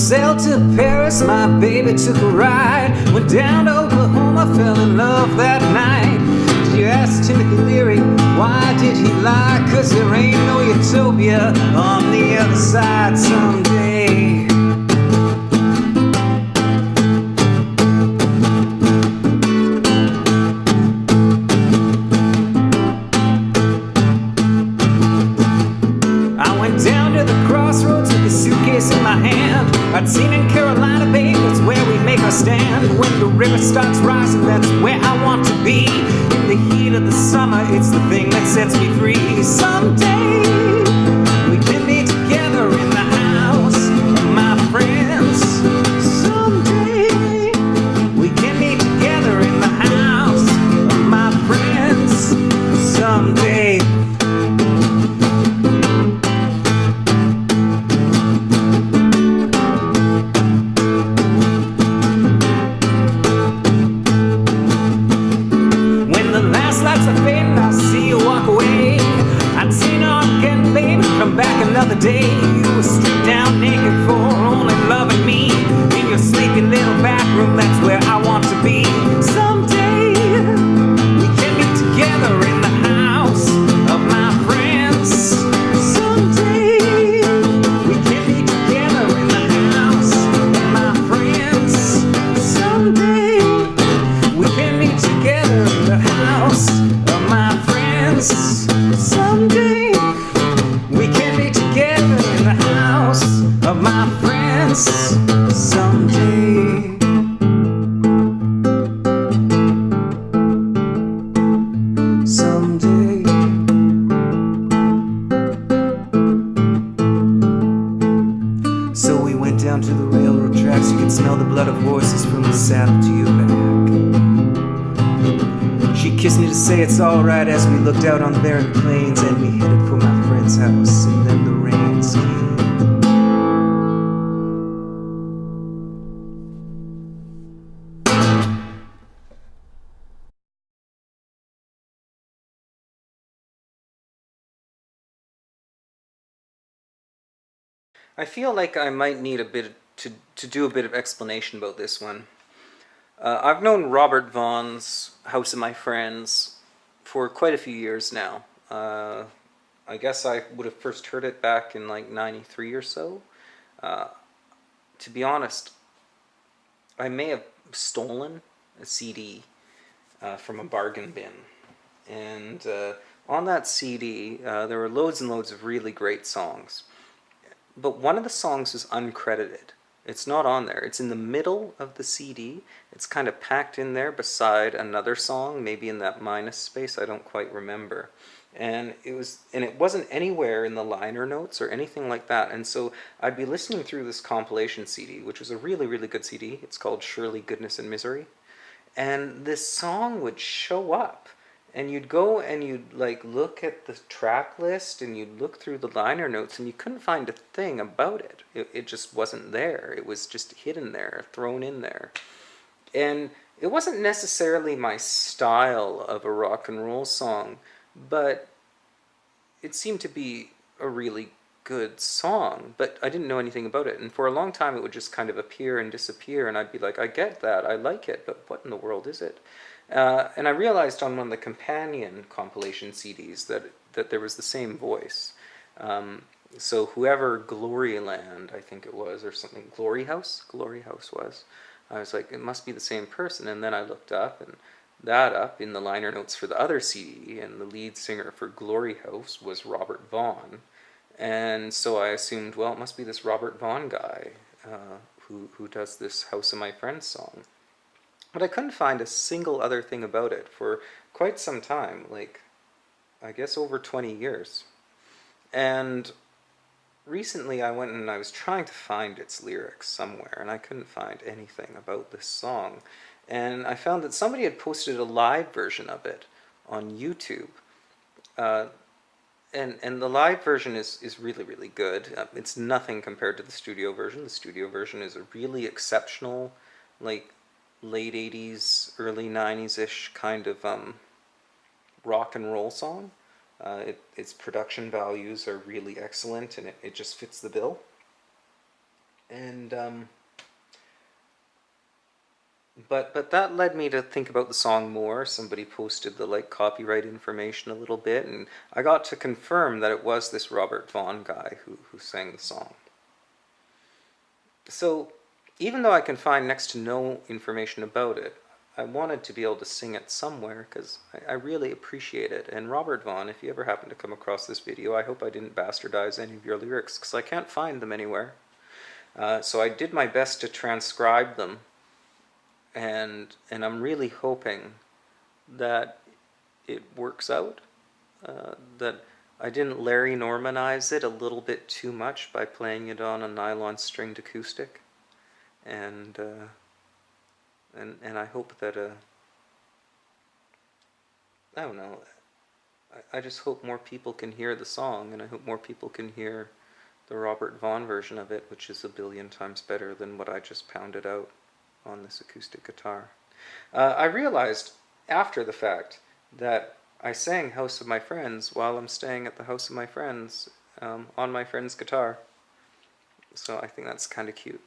sailed to Paris, my baby took a ride. Went down to Oklahoma, fell in love that night. You asked Timothy Leary, why did he lie? 'Cause there ain't no utopia on the other side someday. I went down to the crossroads with a suitcase in my hand. I'd seen in Carolina, babe, that's where we make our stand. When the river starts rising, that's where I want to be. In the heat of the summer, it's the thing that sets me free. Someday we can be together in the house of my friends. Someday we can be together in the house of my friends. Someday. Come back another day. You were stripped down naked for only loving me. In your sleepy little back room, that's where I want to be. Someday we can be together in the house of my friends. Someday we can be together in the house of my friends. Someday we can be together in the house of my friends. Someday we can be together in the house of my friends someday. Someday. So we went down to the railroad tracks. You could smell the blood of horses from the saddle to your back. She kissed me to say it's alright as we looked out on the barren plains, and we headed for my friend's house, and then the rains came. I feel like I might need a bit to do a bit of explanation about this one. I've known Robert Vaughn's House of My Friends for quite a few years now. I guess I would have first heard it back in like '93 or so. To be honest, I may have stolen a CD from a bargain bin. And on that CD, there were loads and loads of really great songs. But one of the songs is uncredited. It's not on there. It's in the middle of the CD. It's kind of packed in there beside another song, maybe in that minus space. I don't quite remember. And it wasn't anywhere in the liner notes or anything like that. And so I'd be listening through this compilation CD, which was a really, really good CD. It's called Surely Goodness and Misery. And this song would show up. And you'd go and you'd like look at the track list and you'd look through the liner notes and you couldn't find a thing about it. It just wasn't there. It was just hidden there, thrown in there. And it wasn't necessarily my style of a rock and roll song, but it seemed to be a really good song, but I didn't know anything about it. And for a long time it would just kind of appear and disappear, and I'd be like, I get that, I like it, but what in the world is it? And I realized on one of the companion compilation CDs that there was the same voice. So whoever Gloryland, I think it was, or something, Glory House was. I was like, it must be the same person. And then I looked up in the liner notes for the other CD, and the lead singer for Glory House was Robert Vaughn. And so I assumed, well, it must be this Robert Vaughn guy who does this House of My Friends song. But I couldn't find a single other thing about it for quite some time, like, I guess over 20 years. And recently I went and I was trying to find its lyrics somewhere, and I couldn't find anything about this song. And I found that somebody had posted a live version of it on YouTube. And the live version is really, really good. It's nothing compared to the studio version. The studio version is a really exceptional, like, late 80s, early 90s-ish kind of rock and roll song. Its production values are really excellent, and it just fits the bill. And but that led me to think about the song more. Somebody posted the like copyright information a little bit, and I got to confirm that it was this Robert Vaughn guy who sang the song. So even though I can find next to no information about it, I wanted to be able to sing it somewhere because I really appreciate it. And Robert Vaughn, if you ever happen to come across this video, I hope I didn't bastardize any of your lyrics because I can't find them anywhere. So I did my best to transcribe them, and I'm really hoping that it works out. That I didn't Larry Normanize it a little bit too much by playing it on a nylon stringed acoustic, and and I hope that I don't know. I just hope more people can hear the song, and I hope more people can hear the Robert Vaughn version of it, which is a billion times better than what I just pounded out on this acoustic guitar. I realized after the fact that I sang House of My Friends while I'm staying at the house of my friends on my friend's guitar. So I think that's kind of cute.